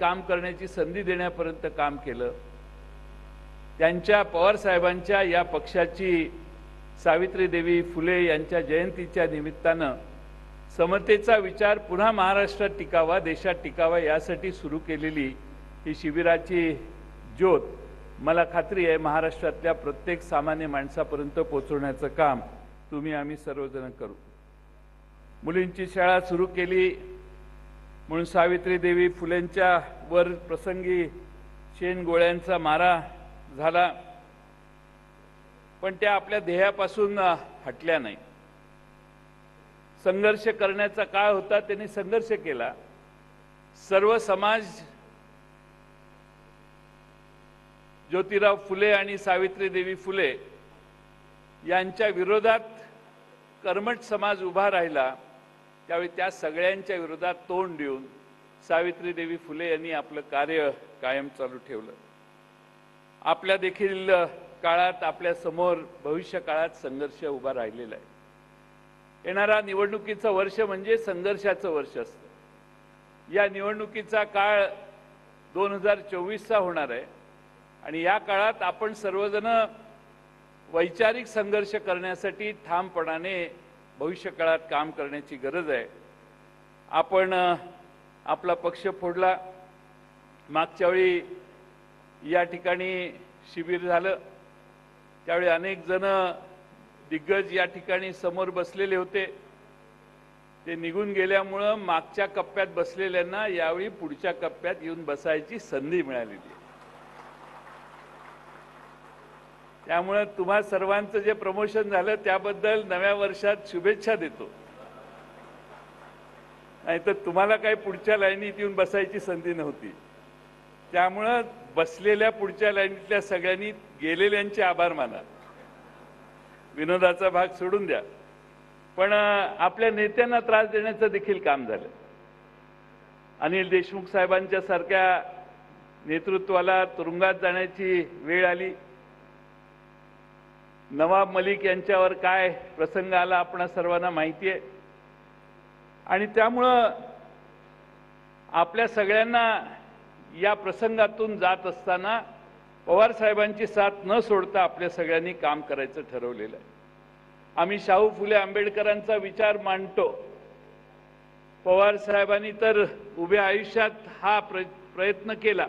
काम करण्याची संधी देण्यापर्यंत काम केलं। त्यांच्या पवार साहेबांच्या या पक्षाची सावित्रीदेवी फुले यांच्या जयंतीच्या निमित्तानं समतेचा विचार पुन्हा महाराष्ट्रात टिकावा, देशात टिकावा यासाठी सुरू केलेली ही शिबिराची ज्योत मला खात्री आहे महाराष्ट्रातल्या प्रत्येक सामान्य माणसापर्यंत पोहोचवण्याचं काम तुम्ही आम्ही सर्वजण करू। मुलींची शाळा सुरू केली म्हणून सावित्रीदेवी फुलेंच्या वर प्रसंगी शेण गोळ्यांचा मारा झाला, पण त्या आपल्या ध्येयापासून हटल्या नाही। संघर्ष करण्याचा काळ होता, त्यांनी संघर्ष केला। सर्व समाज ज्योतिराव फुले आणि सावित्रीदेवी फुले यांच्या विरोधात कर्मठ समाज उभा राहिला, त्यावेळी त्या सगळ्यांच्या विरोधात तोंड देऊन सावित्रीदेवी फुले यांनी आपलं कार्य कायम चालू ठेवलं। आपल्या देखील काळात आपल्या समोर भविष्य काळात संघर्ष उभा राहिलेला आहे। येणारा निवडणुकीचं वर्ष म्हणजे संघर्षाचं वर्ष असतं। या निवडणुकीचा काळ 2024चा होणार आहे आणि या काळात आपण सर्वजण वैचारिक संघर्ष करण्यासाठी ठामपणाने भविष्य काळात काम करण्याची गरज आहे। आपण आपला पक्ष फोडला। मागच्या वेळी या ठिकाणी शिबिर झालं, त्यावेळी अनेक जण दिग्गज या ठिकाणी समोर बसलेले होते। ते निघून गेल्यामुळं मागच्या कप्प्यात बसलेल्यांना यावेळी पुढच्या कप्प्यात येऊन बसायची संधी मिळालेली। त्यामुळे तुम्हा सर्वांचं जे प्रमोशन झालं त्याबद्दल नव्या वर्षात शुभेच्छा देतो। नाहीतर तुम्हाला काही पुढच्या लाईनीत येऊन बसायची संधी नव्हती। त्यामुळे बसलेल्या पुढच्या लाईनीतल्या सगळ्यांनी गेलेल्यांचे आभार माना। विनोदाचा भाग सोडून द्या, पण आपल्या नेत्यांना त्रास देण्याचं देखील काम झालं। अनिल देशमुख साहेबांच्या सारख्या नेतृत्वाला तुरुंगात जाण्याची वेळ आली। नवाब मलिक यांच्यावर काय प्रसंग आला आपणा सर्वांना माहिती आहे आणि त्यामुळं आपल्या सगळ्यांना या प्रसंगातून जात असताना पवार साहेबांची साथ न सोडता आपल्या सगळ्यांनी काम करायचं ठरवलेलं आहे। आम्ही शाहू फुले आंबेडकरांचा विचार मांडतो। पवार साहेबांनी तर उभ्या आयुष्यात हा प्रयत्न केला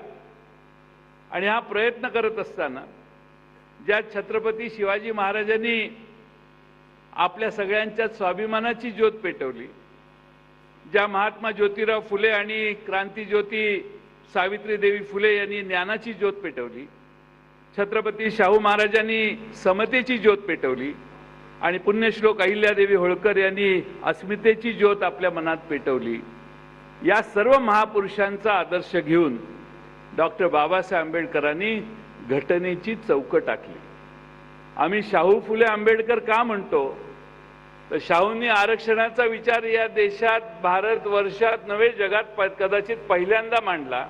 आणि हा प्रयत्न करत असताना ज्या छत्रपती शिवाजी महाराजांनी आपल्या सगळ्यांच्या स्वाभिमानाची ज्योत पेटवली, ज्या महात्मा ज्योतिराव फुले आणि क्रांतिज्योती सावित्रीदेवी फुले यांनी ज्ञानाची ज्योत पेटवली, छत्रपती शाहू महाराजांनी समतेची ज्योत पेटवली आणि पुण्यश्लोक अहिल्यादेवी होळकर यांनी अस्मितेची ज्योत आपल्या मनात पेटवली, या सर्व महापुरुषांचा आदर्श घेऊन डॉक्टर बाबासाहेब आंबेडकरांनी घटनेची चौकट आखली। आम्ही शाहू फुले आंबेडकर का म्हणतो तर शाहूंनी आरक्षणाचा विचार या देशात, भारत वर्षात नव्हे जगात कदाचित पहिल्यांदा मांडला।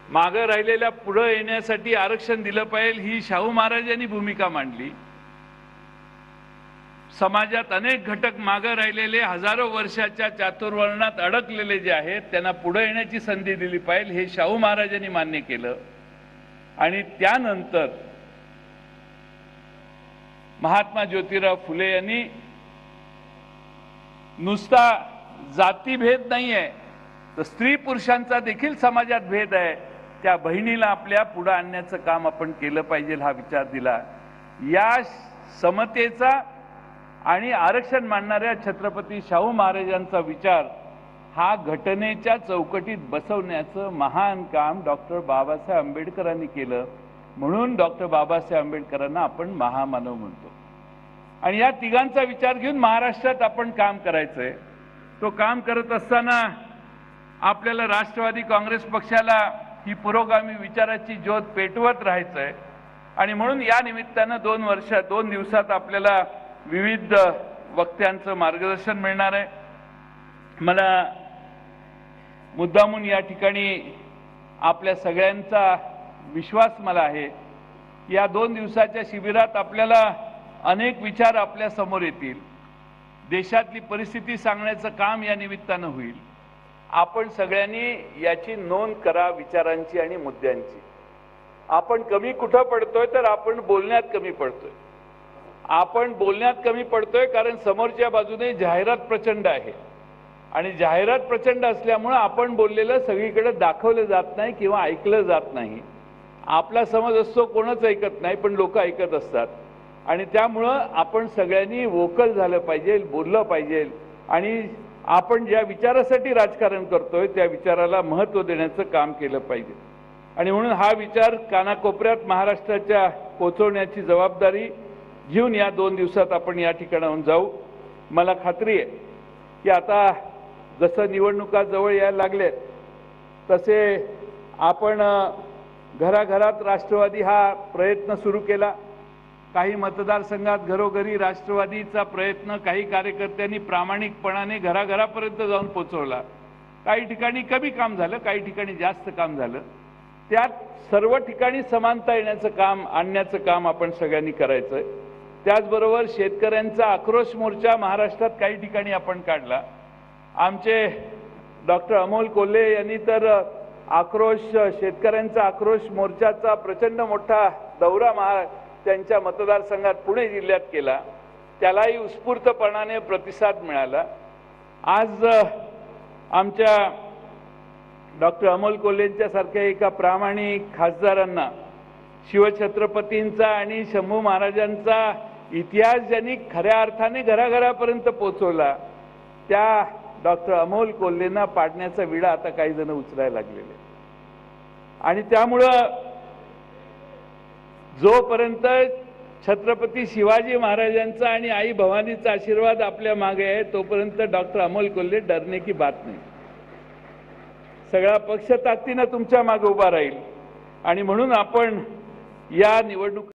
मागे राहिलेल्या पुढे येण्यासाठी आरक्षण दिलं पाहिजे ही शाहू महाराजांनी भूमिका मांडली। समाजात अनेक घटक मागे राहिलेले हजारो वर्षाच्या चातुर्वर्णात अडकलेले जे आहेत त्यांना पुढे येण्याची संधी दिली पाहिजे हे शाहू महाराजांनी मान्य केलं आणि त्यानंतर महात्मा ज्योतिराव फुले यांनी नुसता जातीभेद नाही आहे तर स्त्री पुरुषांचा देखील समाजात भेद आहे, त्या बहिणीला आपल्या पुढे आणण्याचं काम आपण केलं पाहिजे हा विचार दिला। या समतेचा आणि आरक्षण मानणाऱ्या छत्रपती शाहू महाराजांचा विचार हा घटनेच्या चौकटीत बसवण्याचं महान काम डॉक्टर बाबासाहेब आंबेडकरांनी केलं, म्हणून डॉक्टर बाबासाहेब आंबेडकरांना आपण महामानव म्हणतो। आणि या तिघांचा विचार घेऊन महाराष्ट्रात आपण काम करायचंय। तो काम करत असताना आपल्याला राष्ट्रवादी काँग्रेस पक्षाला ही पुरोगामी विचाराची ज्योत पेटवत राहायचंय आणि म्हणून या निमित्तानं 2 दिवसात आपल्याला विविध वक्त्यांचं मार्गदर्शन मिळणार आहे। मला मुद्दामून या ठिकाणी आपल्या सगळ्यांचा विश्वास मला आहे, या 2 दिवसाच्या शिबिरात आपल्याला अनेक विचार आपल्या समोर येतील। देशातली परिस्थिती सांगण्याचं काम या निमित्तानं होईल। आपण सगळ्यांनी याची नोंद करा विचारांची आणि मुद्द्यांची। आपण कमी कुठं पडतोय तर आपण बोलण्यात कमी पडतोय। आपण बोलण्यात कमी पडतोय कारण समोरच्या बाजूने जाहिरात प्रचंड आहे आणि जाहिरात प्रचंड असल्यामुळे आपण बोललेलं सगळीकडे दाखवलं जात नाही किंवा ऐकलं जात नाही। आपला समज असतो कोणच ऐकत नाही पण लोक ऐकत असतात आणि त्यामुळे आपण सगळ्यांनी वोकल झालं पाहिजे, बोललं पाहिजे आणि आपण ज्या विचारासाठी राजकारण करतोय त्या विचाराला महत्त्व देण्याचं काम केलं पाहिजे। आणि म्हणून हा विचार कानाकोपऱ्यात महाराष्ट्राच्या पोहोचवण्याची जबाबदारी घेऊन या 2 दिवसात आपण या ठिकाणाहून जाऊ। मला खात्री आहे की आता जसं निवडणुका जवळ यायला लागले तसे आपण घराघरात राष्ट्रवादी हा प्रयत्न सुरू केला। काही मतदारसंघात घरोघरी राष्ट्रवादीचा प्रयत्न काही कार्यकर्त्यांनी प्रामाणिकपणाने घराघरापर्यंत जाऊन पोहोचवला। काही ठिकाणी कमी काम झालं, काही ठिकाणी जास्त काम झालं। त्यात सर्व ठिकाणी समानता येण्याचं काम आणण्याचं काम आपण सगळ्यांनी करायचंय। त्याचबरोबर शेतकऱ्यांचा आक्रोश मोर्चा महाराष्ट्रात काही ठिकाणी आपण काढला। आमचे डॉक्टर अमोल कोल्हे यांनी तर शेतकऱ्यांचा आक्रोश मोर्चाचा प्रचंड मोठा दौरा त्यांच्या मतदारसंघात पुणे जिल्ह्यात केला। त्यालाही उत्स्फूर्तपणाने प्रतिसाद मिळाला। आज आमच्या डॉक्टर अमोल कोल्हेंच्या सारख्या एका प्रामाणिक खासदारांना शिवछत्रपतींचा आणि शंभू महाराजांचा इतिहास ज्यांनी खऱ्या अर्थाने घराघरापर्यंत पोहोचवला त्या डॉक्टर अमोल कोल्हेंना पाडण्याचा विडा आता काही जण उचलायला लागलेले आणि त्यामुळं जोपर्यंत छत्रपती शिवाजी महाराजांचा आणि आई भवानीचा आशीर्वाद आपल्या मागे आहे तोपर्यंत डॉक्टर अमोल कोल्हे डरने की बात नाही। सगळा पक्ष ताकदीने तुमच्या मागे उभा राहील आणि म्हणून आपण या निवडणूक